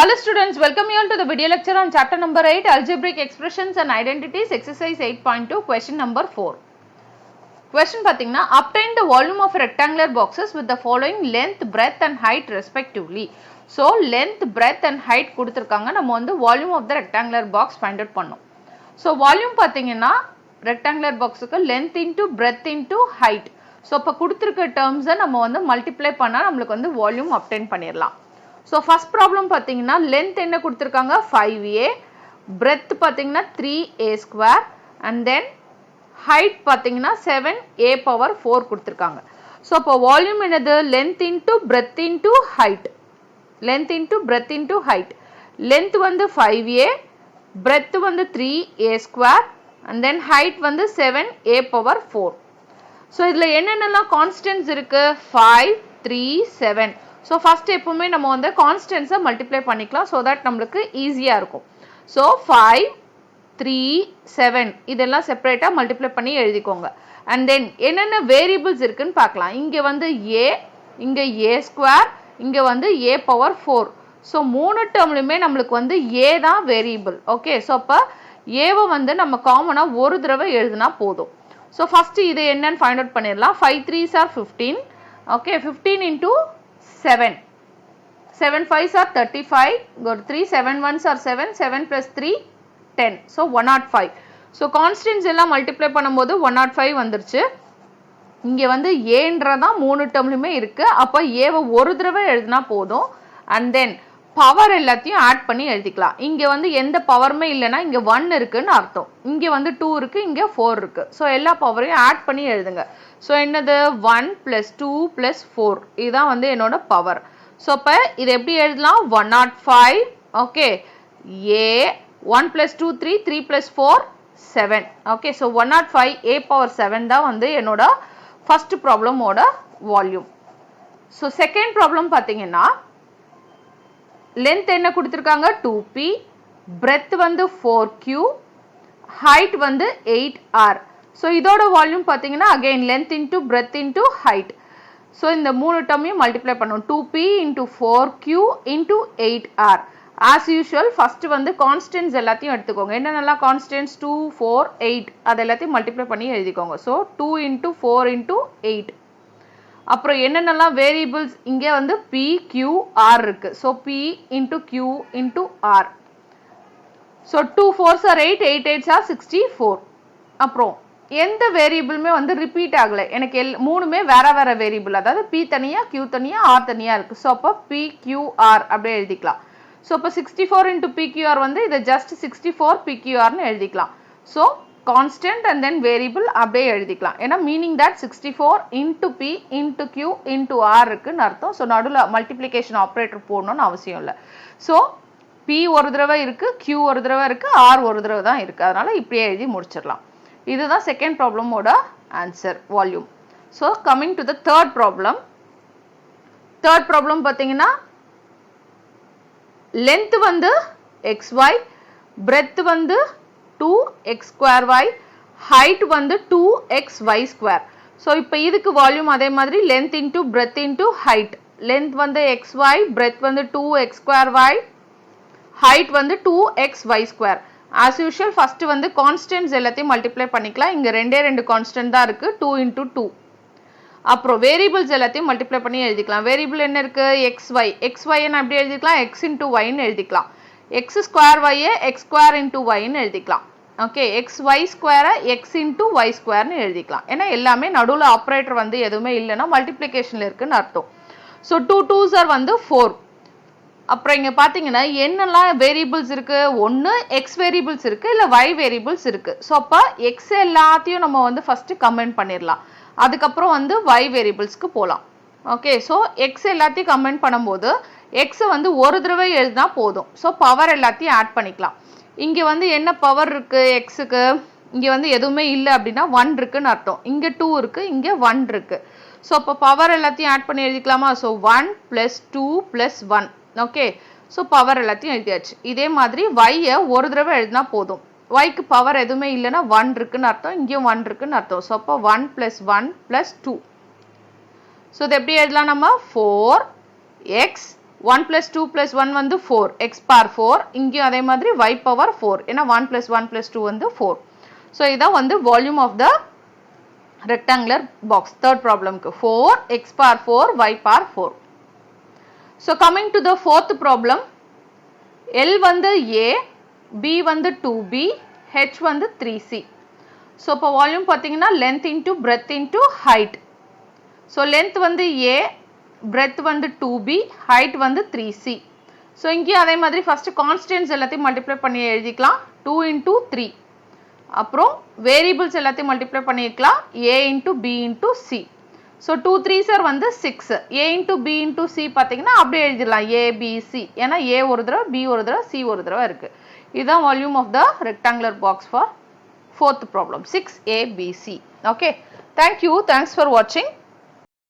Hello students, welcome you all to the video lecture on chapter number 8 Algebraic Expressions and Identities exercise 8.2 question number 4. Question pathina obtain the volume of rectangular boxes with the following length, breadth and height respectively. So length, breadth and height kuduthirukanga நம்ம வந்து volume of the rectangular box find out பண்ணோம். So volume pathina rectangular box க்கு length into breadth into height. So அப்ப குடுத்திருக்க terms நம்ம வந்து multiply பண்ணா நமக்கு வந்து volume obtain பண்ணிரலாம். So first problem பாத்தீங்கன்னா length என்ன கொடுத்திருக்காங்க 5a, breadth பாத்தீங்கன்னா 3a square and then height பாத்தீங்கன்னா 7a power 4 கொடுத்திருக்காங்க. So அப்போ volume என்னது length into breadth into height. Length into breadth into height. Length வந்து 5a, breadth வந்து 3a square and then height வந்து 7a power 4. So இதுல என்னென்னலாம் constants இருக்கு 5, 3, 7. So first எப்பவுமே நம்ம வந்து constants multiply பண்ணிக்கலாம் so that நம்மளுக்கு ஈஸியா இருக்கும். So 5, 3, 7 இதெல்லாம் செப்பரேட்டா multiply பண்ணி எழுதிக்கோங்க. And then என்னென்ன variables இருக்குன்னு பார்க்கலாம். இங்க வந்து a, இங்க a square, இங்க வந்து a power 4. So மூணு டேர்ம்லயுமே நம்மளுக்கு வந்து a தான் variable. Okay, so அப்ப a வை வந்து நம்ம காமனா ஒரு தடவை எழுதினா போதும். So first இது என்னன்னு find out பண்ணிரலாம். 5 3s are 15. Okay, 15 into 7. 7 5s are 35. Go to 3. 7 1s are 7. 7 plus 3, 10. So 105. So constants எல்லாம் multiply பண்ணும்போது 105 வந்துருச்சு. இங்க வந்து ஏன்றதான் மூணு டேர்ம்லயுமே இருக்கு. அப்ப ஏவை ஒரு தடவை எழுதினா போதும். And then பவர் எல்லாத்தையும் ஆட் பண்ணி எழுதிக்கலாம். இங்க வந்து எந்த பவருமே இல்லைன்னா இங்க 1 இருக்குன்னு அர்த்தம். இங்க வந்து 2 இருக்கு, இங்க 4 இருக்கு. ஸோ எல்லா பவரையும் ஆட் பண்ணி எழுதுங்க. ஸோ என்னது 1 plus 2 plus 4 இதுதான் வந்து என்னோட பவர். ஸோ அப்போ இது எப்படி எழுதலாம் 105. Okay, a 1 plus 2 3, 3 plus 4 7. Okay, so 105 a power 7 தான் வந்து என்னோட ஃபர்ஸ்ட் ப்ராப்ளமோட வால்யூம். ஸோ செகண்ட் ப்ராப்ளம் பார்த்தீங்கன்னா length என்ன கொடுத்திருக்காங்க 2p, breadth வந்து 4q, height வந்து 8r. so இதோட வால்யூம் பாத்தீங்கன்னா again length into breadth into height. so இந்த மூணு டேர்மையும் மல்டிப்ளை பண்ணும் 2p into 4q into 8r. as usual first வந்து கான்ஸ்டன்ட்ஸ் எல்லாத்தையும் எடுத்துக்கோங்க. என்னென்னலாம் கான்ஸ்டன்ட்ஸ் 2 4 8 அது எல்லாத்தையும் மல்டிப்ளை பண்ணி எழுதிக்கோங்க. so 2 into 4 into 8. அப்புறம் என்னென்னலாம் வேரியபிள்ஸ் இங்க வந்து p q r இருக்கு. so p into q into r. so 2 4s are 8, 8 8s are 64. அப்புறம் எந்த வேரியபிளுமே வந்து ரிப்பீட் ஆகல. எனக்கு மூணுமே வேற வேற வேரியபிள், அதாவது p தனியா q தனியா r தனியா இருக்கு. so அப்ப p q r அப்படியே எழுதிக்கலாம். so அப்ப 64 into p q r வந்து இதை just 64 p q r னு எழுதிக்கலாம். so constant and then variable அப்படியே எழுதிக்கலாம். ஏன்னா meaning that 64 into p into q into r இருக்குன்னு அர்த்தம். ஸோ நடுவில் மல்டிப்ளிகேஷன் ஆப்ரேட்டர் போடணும்னு அவசியம் இல்லை. ஸோ p ஒரு தடவை இருக்கு, q ஒரு தடவை இருக்கு, r ஒரு தடவை தான் இருக்கு. அதனால இப்படியே எழுதி முடிச்சிடலாம். இதுதான் செகண்ட் ப்ராப்ளமோட answer volume. So coming to the third problem. Third problem பார்த்தீங்கன்னா லென்த் வந்து xy, பிரெத் வந்து 2x square y, height வந்து 2xy square. so இப்போ இதுக்கு வால்யூம் அதே மாதிரி length into breadth into height. length வந்து xy, breadth வந்து 2x square y, height வந்து 2xy square. as usual first வந்து constants எல்லாத்தையும் multiply பண்ணிக்கலாம். இங்க ரெண்டு கான்ஸ்டன்ட் தான் இருக்கு 2 into 2. அப்புறம் வேரியபிள்ஸ் எல்லாத்தையும் மல்டிப்ளை பண்ணி எழுதிக்கலாம். வேரியபிள் என்ன இருக்கு xy. xy நான் எப்படி எழுதிக்கலாம் x into y ன்னு எழுதிக்கலாம். x square y x square into y ன்னு எழுதிக்கலாம். Okay, xy square x into y square ன்னு எழுதிக்கலாம். ஏன்னா எல்லாமே நடுவுல ஆபரேட்டர் வந்து எதுவுமே இல்லைன்னா மல்டிப்ளிகேஷன்ல இருக்குன்னு அர்த்தம். ஸோ 2 2s are வந்து 4. அப்புறம் இங்க பாத்தீங்கன்னா என்னெல்லாம் வேரியபிள்ஸ் இருக்கு, ஒன்னு x வேரியபிள்ஸ் இருக்கு, இல்ல y வேரியபிள்ஸ் இருக்கு. ஸோ அப்ப x எல்லாத்தையும் நம்ம வந்து ஃபர்ஸ்ட் கம்பைன் பண்ணிடலாம். அதுக்கப்புறம் வந்து y வேரியபிள்ஸ்க்கு போகலாம். ஓகே, ஸோ x எல்லாத்தையும் கம்பைன் பண்ணும்போது x வந்து ஒரு தடவை எழுதினா போதும். ஸோ பவர் எல்லாத்தையும் ஆட் பண்ணிக்கலாம். இங்க வந்து என்ன பவர் இருக்கு xக்கு, இங்க வந்து எதுவுமே இல்லை அப்படின்னா 1 இருக்குன்னு அர்த்தம். இங்க 2 இருக்கு, இங்க 1 இருக்கு. ஸோ அப்போ பவர் எல்லாத்தையும் ஆட் பண்ணி எழுதிக்கலாமா. So 1 plus 2 plus 1. Okay, so power எல்லாத்தையும் எழுதியாச்சு. இதே மாதிரி y ஒரு தடவை எழுதினா போதும். yக்கு பவர் எதுவுமே இல்லைன்னா 1 இருக்குன்னு அர்த்தம், இங்கேயும் 1 இருக்குன்னு அர்த்தம். ஸோ அப்போ 1 plus 1 plus 2. ஸோ இது எப்படி எழுதலாம் நம்ம 4x 1 plus 2 plus 1 வந்து 4 x power 4 இங்கேயும் அதே மாதிரி y power 4 ஏன்னா 1 plus 1 plus 2 வந்து 4 so இதான் வந்து volume of the rectangular box third problem க்கு 4 x power 4 y power 4 so coming to the fourth problem L வந்து A B வந்து 2B H வந்து 3C so இப்போ volume பார்த்தீங்கன்னா length into breadth into height so length வந்து A breadth வந்து 2B height வந்து 3C so இங்கேயும் அதே மாதிரி first constants எல்லாத்தையும் multiply பண்ணி எழுதிக்கலாம் 2 into 3 அப்புறம் variables எல்லாத்தையும் multiply பண்ணிக்கலாம் A into B into C so 2 3s are வந்து 6 A into B into C பார்த்தீங்கன்னா அப்படியே எழுதிடலாம் A B C ஏன்னா A ஒரு தடவை B ஒரு தடவை C ஒரு தடவை இருக்கு இதுதான் volume of the rectangular box for fourth problem 6 A B C okay thank you thanks for watching